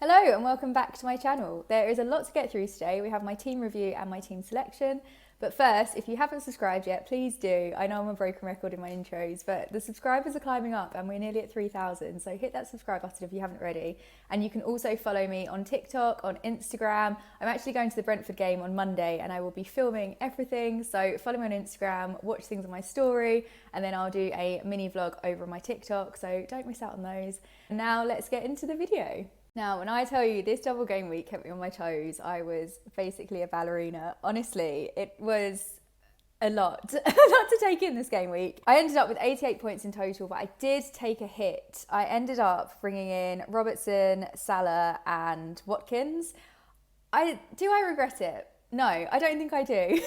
Hello and welcome back to my channel. There is a lot to get through today. We have my team review and my team selection. But first, if you haven't subscribed yet, please do. I know I'm a broken record in my intros, but the subscribers are climbing up and we're nearly at 3,000. So hit that subscribe button if you haven't already. And you can also follow me on TikTok, on Instagram. I'm actually going to the Brentford game on Monday and I will be filming everything. So follow me on Instagram, watch things on my story, and then I'll do a mini vlog over on my TikTok. So don't miss out on those. Now let's get into the video. Now, when I tell you this double game week kept me on my toes, I was basically a ballerina. Honestly, it was a lot, a lot to take in this game week. I ended up with 88 points in total, but I did take a hit. I ended up bringing in Robertson, Salah and Watkins. Do I regret it? No, I don't think I do.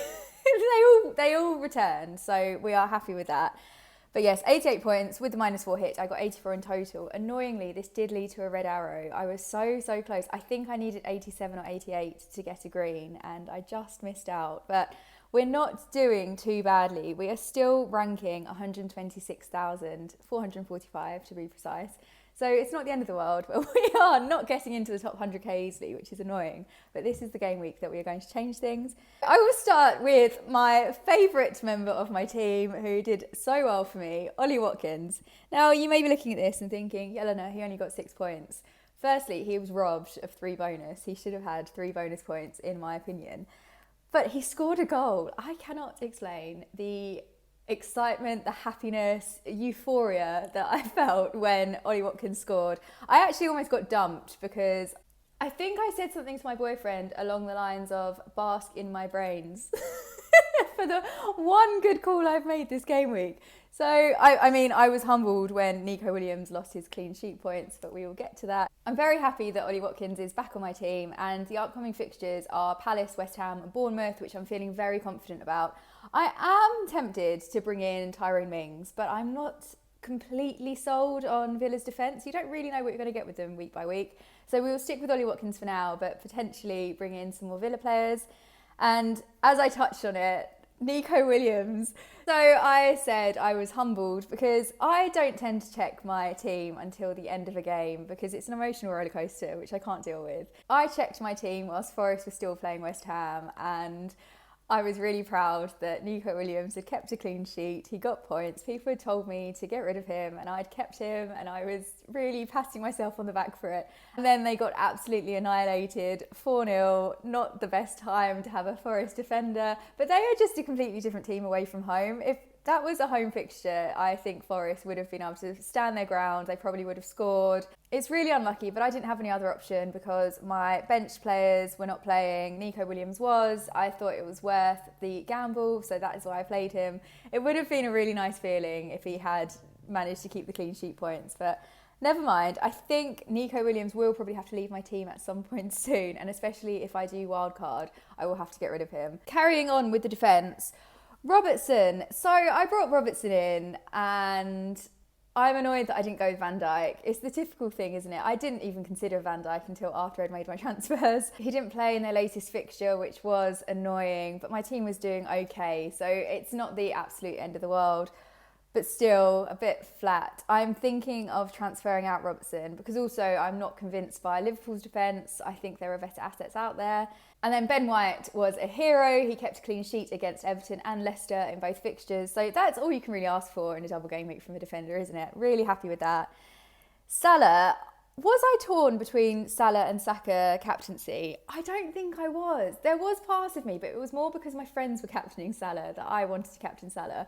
they all returned, so we are happy with that. But yes, 88 points with the -4 hit. I got 84 in total. Annoyingly, this did lead to a red arrow. I was so close. I think I needed 87 or 88 to get a green and I just missed out. But we're not doing too badly. We are still ranking 126,445 to be precise. So it's not the end of the world, but we are not getting into the top 100k easily, which is annoying. But this is the game week that we are going to change things. I will start with my favourite member of my team who did so well for me, Ollie Watkins. Now, you may be looking at this and thinking, Yelena, he only got 6 points. Firstly, he was robbed of 3 bonus. He should have had 3 bonus points, in my opinion. But he scored a goal. I cannot explain the excitement, the happiness, euphoria that I felt when Ollie Watkins scored. I actually almost got dumped because I think I said something to my boyfriend along the lines of bask in my brains for the one good call I've made this game week. So, I mean, I was humbled when Nico Williams lost his clean sheet points, but we will get to that. I'm very happy that Ollie Watkins is back on my team and the upcoming fixtures are Palace, West Ham and Bournemouth, which I'm feeling very confident about. I am tempted to bring in Tyrone Mings, but I'm not completely sold on Villa's defence. You don't really know what you're going to get with them week by week. So we will stick with Ollie Watkins for now, but potentially bring in some more Villa players. And as I touched on it, Nico Williams. So I said I was humbled because I don't tend to check my team until the end of a game because it's an emotional roller coaster, which I can't deal with. I checked my team whilst Forest was still playing West Ham and I was really proud that Nico Williams had kept a clean sheet. He got points. People had told me to get rid of him and I'd kept him and I was really patting myself on the back for it. And then they got absolutely annihilated, 4-0, not the best time to have a Forest defender, but they are just a completely different team away from home. If that was a home fixture, I think Forest would have been able to stand their ground. They probably would have scored. It's really unlucky, but I didn't have any other option because my bench players were not playing. Nico Williams was. I thought it was worth the gamble, so that is why I played him. It would have been a really nice feeling if he had managed to keep the clean sheet points, but never mind. I think Nico Williams will probably have to leave my team at some point soon, and especially if I do wildcard, I will have to get rid of him. Carrying on with the defence, Robertson. So I brought Robertson in and I'm annoyed that I didn't go with Van Dijk. It's the typical thing, isn't it? I didn't even consider Van Dijk until after I'd made my transfers. He didn't play in their latest fixture, which was annoying, but my team was doing okay. So it's not the absolute end of the world, but still a bit flat. I'm thinking of transferring out Robertson because also I'm not convinced by Liverpool's defence. I think there are better assets out there. And then Ben White was a hero. He kept a clean sheet against Everton and Leicester in both fixtures. So that's all you can really ask for in a double game week from a defender, isn't it? Really happy with that. Salah. Was I torn between Salah and Saka captaincy? I don't think I was. There was part of me, but it was more because my friends were captaining Salah that I wanted to captain Salah.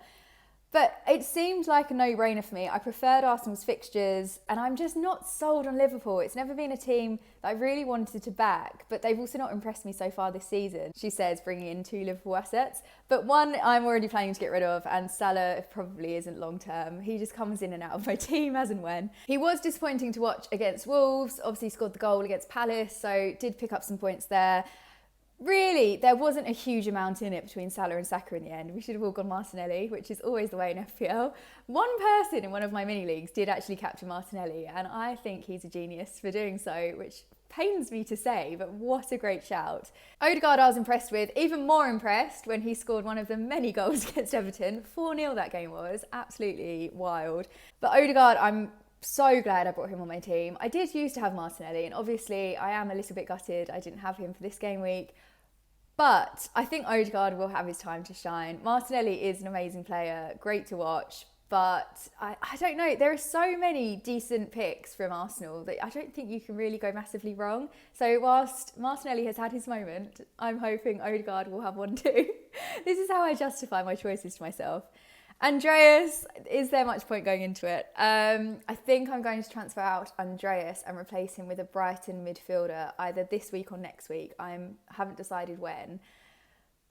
But it seemed like a no-brainer for me. I preferred Arsenal's fixtures and I'm just not sold on Liverpool. It's never been a team that I really wanted to back, but they've also not impressed me so far this season. She says bringing in 2 Liverpool assets, but one I'm already planning to get rid of and Salah probably isn't long-term. He just comes in and out of my team as and when. He was disappointing to watch against Wolves, obviously scored the goal against Palace, so did pick up some points there. Really, there wasn't a huge amount in it between Salah and Saka in the end. We should have all gone Martinelli, which is always the way in FPL. One person in one of my mini leagues did actually captain Martinelli, and I think he's a genius for doing so, which pains me to say, but what a great shout. Odegaard I was impressed with, even more impressed when he scored one of the many goals against Everton. 4-0 that game was, absolutely wild. But Odegaard I'm so glad I brought him on my team. I did used to have Martinelli, and obviously I am a little bit gutted I didn't have him for this game week. But I think Odegaard will have his time to shine. Martinelli is an amazing player, great to watch. But I don't know, there are so many decent picks from Arsenal that I don't think you can really go massively wrong. So whilst Martinelli has had his moment, I'm hoping Odegaard will have one too. This is how I justify my choices to myself. Andreas, is there much point going into it? I think I'm going to transfer out Andreas and replace him with a Brighton midfielder either this week or next week. I haven't decided when.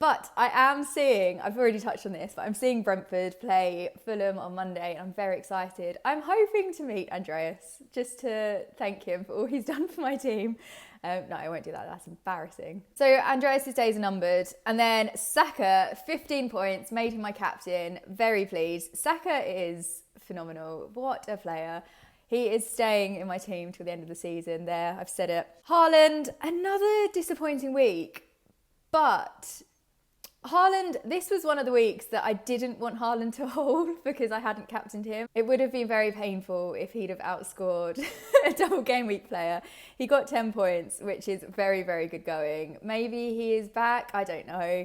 But I am seeing, I've already touched on this, but I'm seeing Brentford play Fulham on Monday and I'm very excited. I'm hoping to meet Andreas just to thank him for all he's done for my team. No, I won't do that. That's embarrassing. So Andreas' days are numbered. And then Saka, 15 points, made him my captain. Very pleased. Saka is phenomenal. What a player. He is staying in my team till the end of the season. There, I've said it. Haaland, another disappointing week. But Haaland, this was one of the weeks that I didn't want Haaland to hold because I hadn't captained him. It would have been very painful if he'd have outscored a double game week player. He got 10 points, which is very, very good going. Maybe he is back, I don't know.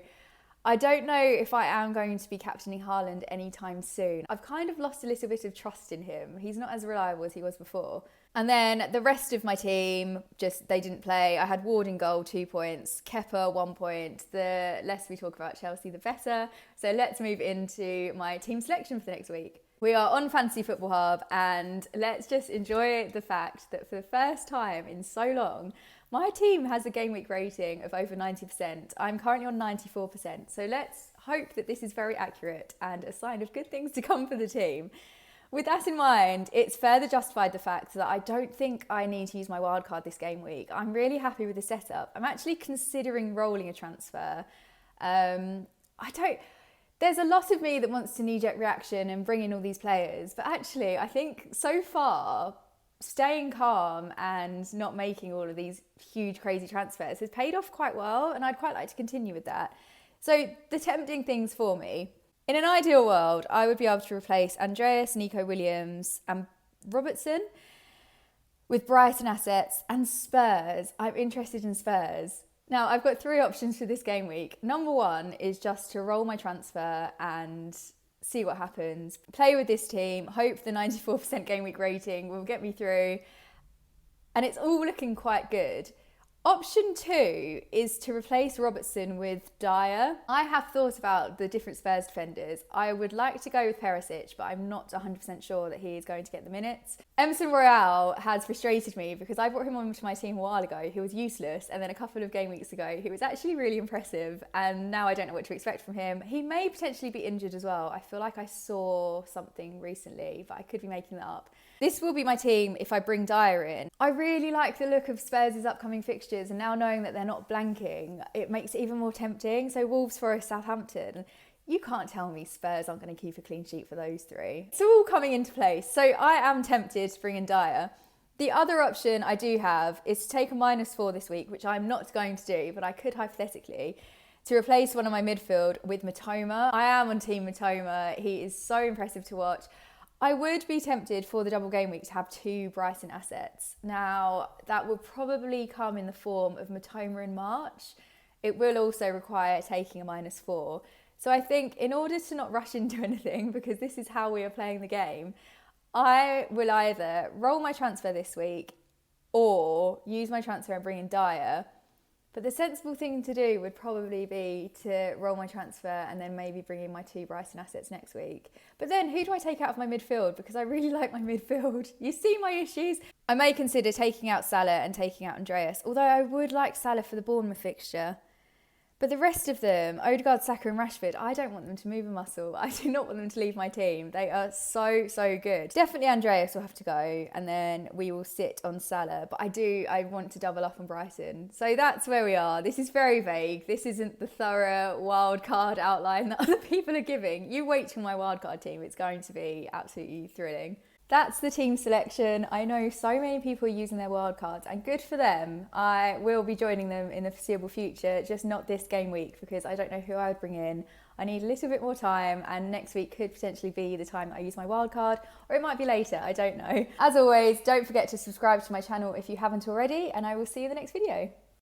I don't know if I am going to be captaining Haaland anytime soon. I've kind of lost a little bit of trust in him. He's not as reliable as he was before. And then the rest of my team, they didn't play. I had Ward in goal, 2 points. Kepa, 1 point. The less we talk about Chelsea, the better. So let's move into my team selection for the next week. We are on Fantasy Football Hub and let's just enjoy the fact that for the first time in so long, my team has a game week rating of over 90%. I'm currently on 94%. So let's hope that this is very accurate and a sign of good things to come for the team. With that in mind, it's further justified the fact that I don't think I need to use my wildcard this game week. I'm really happy with the setup. I'm actually considering rolling a transfer. There's a lot of me that wants to knee-jerk reaction and bring in all these players, but actually I think so far staying calm and not making all of these huge crazy transfers has paid off quite well, and I'd quite like to continue with that. So the tempting things for me, in an ideal world, I would be able to replace Andreas, Nico Williams and Robertson with Brighton assets and Spurs. I'm interested in Spurs. Now, I've got 3 options for this game week. Number 1 is just to roll my transfer and see what happens. Play with this team, hope the 94% game week rating will get me through. And it's all looking quite good. Option 2 is to replace Robertson with Dyer. I have thought about the different Spurs defenders. I would like to go with Perisic, but I'm not 100% sure that he is going to get the minutes. Emerson Royale has frustrated me because I brought him onto my team a while ago. He was useless, and then a couple of game weeks ago, he was actually really impressive, and now I don't know what to expect from him. He may potentially be injured as well. I feel like I saw something recently, but I could be making that up. This will be my team if I bring Dyer in. I really like the look of Spurs' upcoming fixtures, and now knowing that they're not blanking, it makes it even more tempting. So Wolves, Forest, Southampton. You can't tell me Spurs aren't going to keep a clean sheet for those 3. It's all coming into place. So I am tempted to bring in Dyer. The other option I do have is to take a -4 this week, which I'm not going to do, but I could hypothetically, to replace one of my midfield with Matoma. I am on team Matoma. He is so impressive to watch. I would be tempted for the double game week to have 2 Brighton assets. Now, that will probably come in the form of Matoma in March. It will also require taking a -4. So I think in order to not rush into anything, because this is how we are playing the game, I will either roll my transfer this week or use my transfer and bring in Dyer. But the sensible thing to do would probably be to roll my transfer and then maybe bring in my 2 Brighton assets next week. But then who do I take out of my midfield? Because I really like my midfield. You see my issues? I may consider taking out Salah and taking out Andreas, although I would like Salah for the Bournemouth fixture. But the rest of them, Odegaard, Saka and Rashford, I don't want them to move a muscle. I do not want them to leave my team. They are so, so good. Definitely Andreas will have to go, and then we will sit on Salah. But I want to double up on Brighton. So that's where we are. This is very vague. This isn't the thorough wildcard outline that other people are giving. You wait till my wildcard team. It's going to be absolutely thrilling. That's the team selection. I know so many people are using their wildcards, and good for them. I will be joining them in the foreseeable future, just not this game week because I don't know who I would bring in. I need a little bit more time, and next week could potentially be the time that I use my wildcard, or it might be later, I don't know. As always, don't forget to subscribe to my channel if you haven't already, and I will see you in the next video.